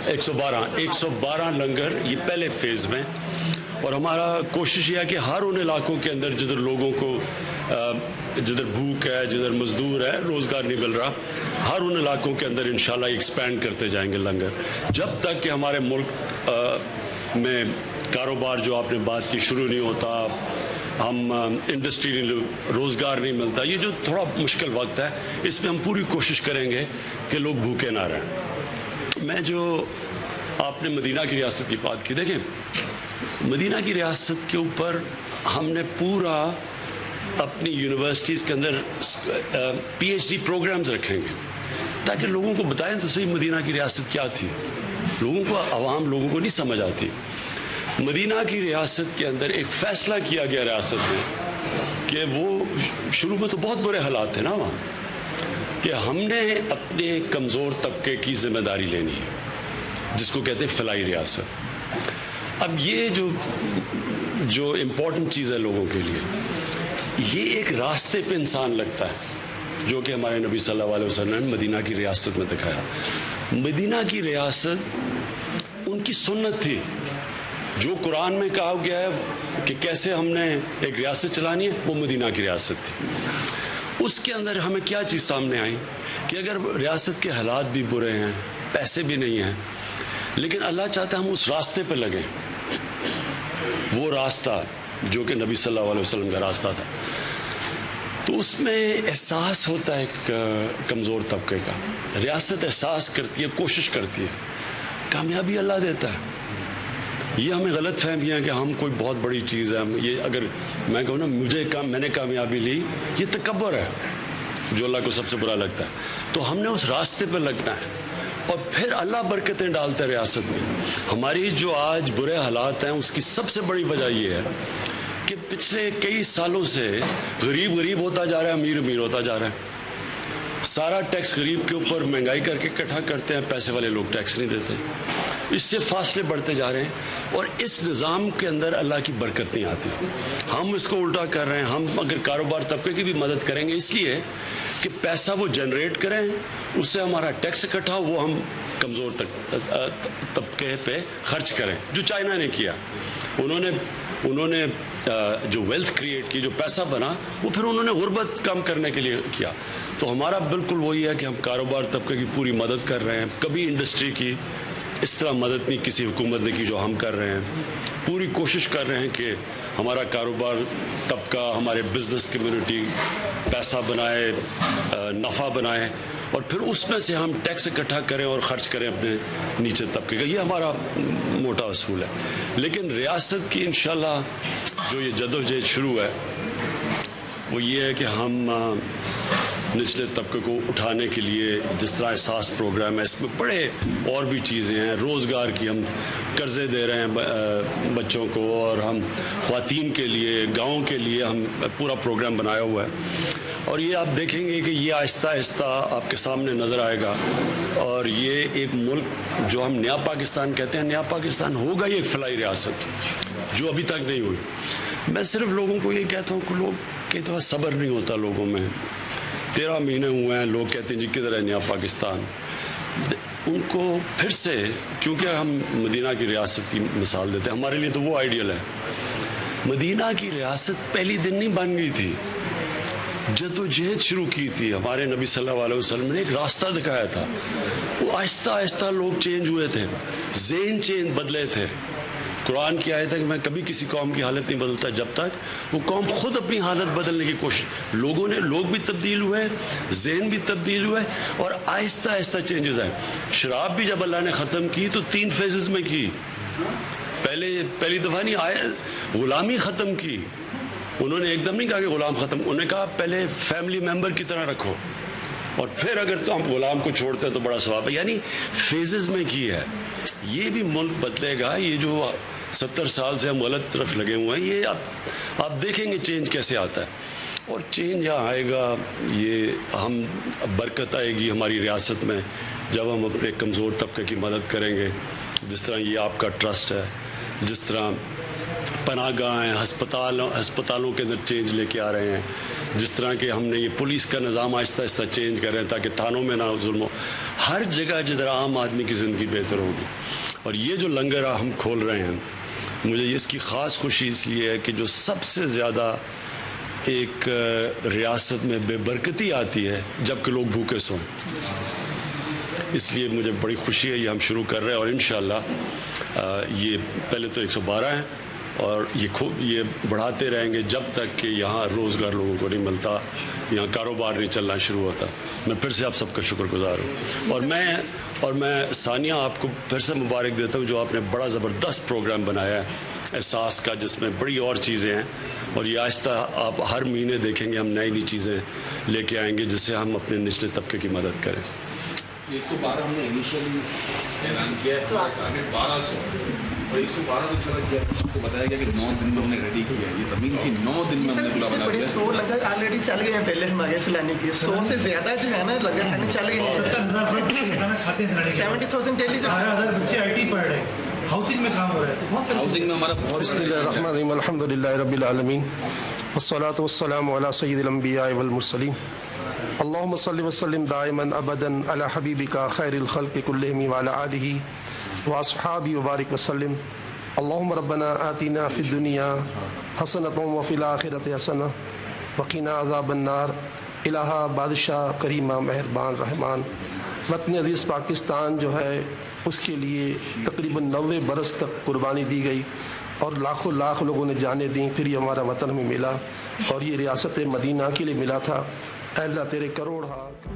112 لنگر یہ پہلے فیز میں. اور ہمارا کوشش یہ ہے کہ ہر ان علاقوں کے اندر جدھر لوگوں کو جدھر بھوک ہے, جدھر مزدور ہے, روزگار نہیں مل رہا, ہر ان علاقوں کے اندر انشاءاللہ ایکسپینڈ کرتے جائیں گے لنگر, جب تک کہ ہمارے ملک میں کاروبار جو آپ نے بات کی شروع نہیں ہوتا, ہم انڈسٹری روزگار نہیں ملتا. یہ جو تھوڑا مشکل وقت ہے, اس میں ہم پوری کوشش کریں گے کہ لوگ بھوکے نہ رہیں. میں جو آپ نے مدینہ کی ریاست کی بات کی, دیکھیں مدینہ کی ریاست کے اوپر ہم نے پورا اپنی یونیورسٹیز کے اندر پی ایچ ڈی پروگرامز رکھیں گے تاکہ لوگوں کو بتائیں تو صحیح مدینہ کی ریاست کیا تھی. لوگوں کو, عوام لوگوں کو نہیں سمجھ آتی. مدینہ کی ریاست کے اندر ایک فیصلہ کیا گیا ریاست میں کہ وہ شروع میں تو بہت برے حالات تھے نا وہاں, کہ ہم نے اپنے کمزور طبقے کی ذمہ داری لینی ہے, جس کو کہتے ہیں فلاحی ریاست. اب یہ جو امپورٹنٹ چیز ہے لوگوں کے لیے, یہ ایک راستے پہ انسان لگتا ہے جو کہ ہمارے نبی صلی اللہ علیہ وسلم نے مدینہ کی ریاست میں دکھایا. مدینہ کی ریاست ان کی سنت تھی. جو قرآن میں کہا گیا ہے کہ کیسے ہم نے ایک ریاست چلانی ہے, وہ مدینہ کی ریاست تھی. اس کے اندر ہمیں کیا چیز سامنے آئی کہ اگر ریاست کے حالات بھی برے ہیں, پیسے بھی نہیں ہیں, لیکن اللہ چاہتا ہے ہم اس راستے پہ لگیں. وہ راستہ جو کہ نبی صلی اللہ علیہ وسلم کا راستہ تھا, تو اس میں احساس ہوتا ہے ایک کمزور طبقے کا. ریاست احساس کرتی ہے, کوشش کرتی ہے, کامیابی اللہ دیتا ہے. یہ ہمیں غلط فہمی ہے کہ ہم کوئی بہت بڑی چیز ہے. یہ اگر میں کہوں نا میں نے کامیابی لی, یہ تکبر ہے جو اللہ کو سب سے برا لگتا ہے. تو ہم نے اس راستے پہ لگنا ہے, اور پھر اللہ برکتیں ڈالتا ہے ریاست میں. ہماری جو آج برے حالات ہیں اس کی سب سے بڑی وجہ یہ ہے کہ پچھلے کئی سالوں سے غریب ہوتا جا رہا ہے, امیر ہوتا جا رہا ہے. سارا ٹیکس غریب کے اوپر مہنگائی کر کے اکٹھا کرتے ہیں, پیسے والے لوگ ٹیکس نہیں دیتے. اس سے فاصلے بڑھتے جا رہے ہیں, اور اس نظام کے اندر اللہ کی برکت نہیں آتی. ہم اس کو الٹا کر رہے ہیں. ہم اگر کاروبار طبقے کی بھی مدد کریں گے, اس لیے کہ پیسہ وہ جنریٹ کریں, اس سے ہمارا ٹیکس اکٹھا وہ ہم کمزور طبقے پہ خرچ کریں, جو چائنا نے کیا. انہوں نے جو ویلتھ کریٹ کی, جو پیسہ بنا, وہ پھر انہوں نے غربت کم کرنے کے لیے کیا. تو ہمارا بالکل وہی ہے کہ ہم کاروبار طبقے کی پوری مدد کر رہے ہیں. کبھی انڈسٹری کی اس طرح مدد نہیں کسی حکومت نے کی جو ہم کر رہے ہیں. پوری کوشش کر رہے ہیں کہ ہمارا کاروبار طبقہ, ہمارے بزنس کمیونٹی پیسہ بنائے, نفع بنائے, اور پھر اس میں سے ہم ٹیکس اکٹھا کریں اور خرچ کریں اپنے نیچے طبقے کا. یہ ہمارا موٹا اصول ہے. لیکن ریاست کی انشاءاللہ جو یہ جدوجہد شروع ہے وہ یہ ہے کہ ہم نچلے طبقے کو اٹھانے کے لیے جس طرح احساس پروگرام ہے, اس میں بڑے اور بھی چیزیں ہیں. روزگار کی ہم قرضے دے رہے ہیں بچوں کو, اور ہم خواتین کے لیے, گاؤں کے لیے ہم پورا پروگرام بنایا ہوا ہے. اور یہ آپ دیکھیں گے کہ یہ آہستہ آہستہ آپ کے سامنے نظر آئے گا. اور یہ ایک ملک جو ہم نیا پاکستان کہتے ہیں, نیا پاکستان ہوگا یہ ایک فلاحی ریاست جو ابھی تک نہیں ہوئی. میں صرف لوگوں کو یہ کہتا ہوں کہ لوگ کہتے ہیں صبر نہیں ہوتا لوگوں میں. 13 مہینے ہوئے ہیں, لوگ کہتے ہیں جی کدھر ہے نیا پاکستان. ان کو پھر سے, کیونکہ ہم مدینہ کی ریاست کی مثال دیتے ہیں, ہمارے لیے تو وہ آئیڈیل ہے. مدینہ کی ریاست پہلی دن نہیں بن گئی تھی, جدوجہد شروع کی تھی. ہمارے نبی صلی اللہ علیہ وسلم نے ایک راستہ دکھایا تھا. وہ آہستہ آہستہ لوگ چینج ہوئے تھے, ذہن بدلے تھے. قرآن کی آیت ہے کہ میں کبھی کسی قوم کی حالت نہیں بدلتا جب تک وہ قوم خود اپنی حالت بدلنے کی کوشش. لوگ بھی تبدیل ہوئے, ذہن بھی تبدیل ہوئے, اور آہستہ آہستہ چینجز آئے. شراب بھی جب اللہ نے ختم کی تو 3 فیزز میں کی. پہلی دفعہ نہیں, غلامی ختم کی. انہوں نے ایک دم نہیں کہا کہ غلام ختم, انہوں نے کہا پہلے فیملی ممبر کی طرح رکھو, اور پھر اگر تو ہم غلام کو چھوڑتے ہیں تو بڑا ثواب ہے. یعنی فیزز میں کی ہے. یہ بھی ملک بدلے گا. یہ جو 70 سال سے ہم غلط طرف لگے ہوئے ہیں, یہ آپ دیکھیں گے چینج کیسے آتا ہے. اور چینج یہاں آئے گا, یہ ہم برکت آئے گی ہماری ریاست میں جب ہم اپنے کمزور طبقے کی مدد کریں گے. جس طرح یہ آپ کا ٹرسٹ ہے, جس طرح پناہ گاہیں ہسپتالوں کے اندر چینج لے کے آ رہے ہیں، جس طرح کہ ہم نے یہ پولیس کا نظام آہستہ آہستہ چینج کر رہے ہیں تاکہ تھانوں میں نہ ظلم ہو، ہر جگہ جدھر عام آدمی کی زندگی بہتر ہوگی۔ اور یہ جو لنگر ہم کھول رہے ہیں، مجھے اس کی خاص خوشی اس لیے ہے کہ جو سب سے زیادہ ایک ریاست میں بے برکتی آتی ہے جب کہ لوگ بھوکے سوئیں، اس لیے مجھے بڑی خوشی ہے یہ ہم شروع کر رہے ہیں، اور انشاءاللہ یہ پہلے تو 112 ہیں اور یہ بڑھاتے رہیں گے جب تک کہ یہاں روزگار لوگوں کو نہیں ملتا، یہاں کاروبار نہیں چلنا شروع ہوتا۔ میں پھر سے آپ سب کا شکر گزار ہوں، اور میں ثانیہ آپ کو پھر سے مبارک دیتا ہوں جو آپ نے بڑا زبردست پروگرام بنایا ہے احساس کا، جس میں بڑی اور چیزیں ہیں، اور یہ آہستہ آپ ہر مہینے دیکھیں گے ہم نئی چیزیں لے کے آئیں گے جس سے ہم اپنے نچلے طبقے کی مدد کریں۔ 112 ہم نے انیشیلی اعلان کیا ہے، ٹارگیٹ 1200 اور 112 تو چلا گیا، آپ کو بتایا گیا کہ 9 دن میں ہم نے ریڈی کیا ہے، یہ زمین کی 9 دن میں ہم نے پورا بنا دیا۔ 100 لگا آلریڈی چل گئے ہیں، پہلے ہم آگے سے لانے کی 100 سے زیادہ جو ہے نا لگا کھانے چل گئے ہیں، 70,000 ڈیلی جو 18,000 بچے آئی ٹی پڑھ رہے ہیں، ہاؤسنگ میں کام ہو رہا ہے، ہاؤسنگ میں ہمارا بسم اللہ الرحمن الرحیم، الحمد للہ رب العالمین، والصلاة والسلام علی سید الانبیاء والمرسلین، اللہم صلی وسلم دائما ابدا علی حبیبک خیر الخلق کلہم وعلی آلہ واصحابہ وبارک وسلم، اللہم ربنا آتنا فی الدنیا حسنۃ وفی الآخرۃ حسنہ وقنا عذاب النار۔ الہ بادشاہ کریمہ مہربان رحمان، وطن عزیز پاکستان جو ہے اس کے لیے تقریباً 90 برس تک قربانی دی گئی اور لاکھوں لاکھ لوگوں نے جانیں دیں، پھر یہ ہمارا وطن ہمیں ملا اور یہ ریاست مدینہ کے لیے ملا تھا۔ اے اللہ تیرے کروڑ ہاتھ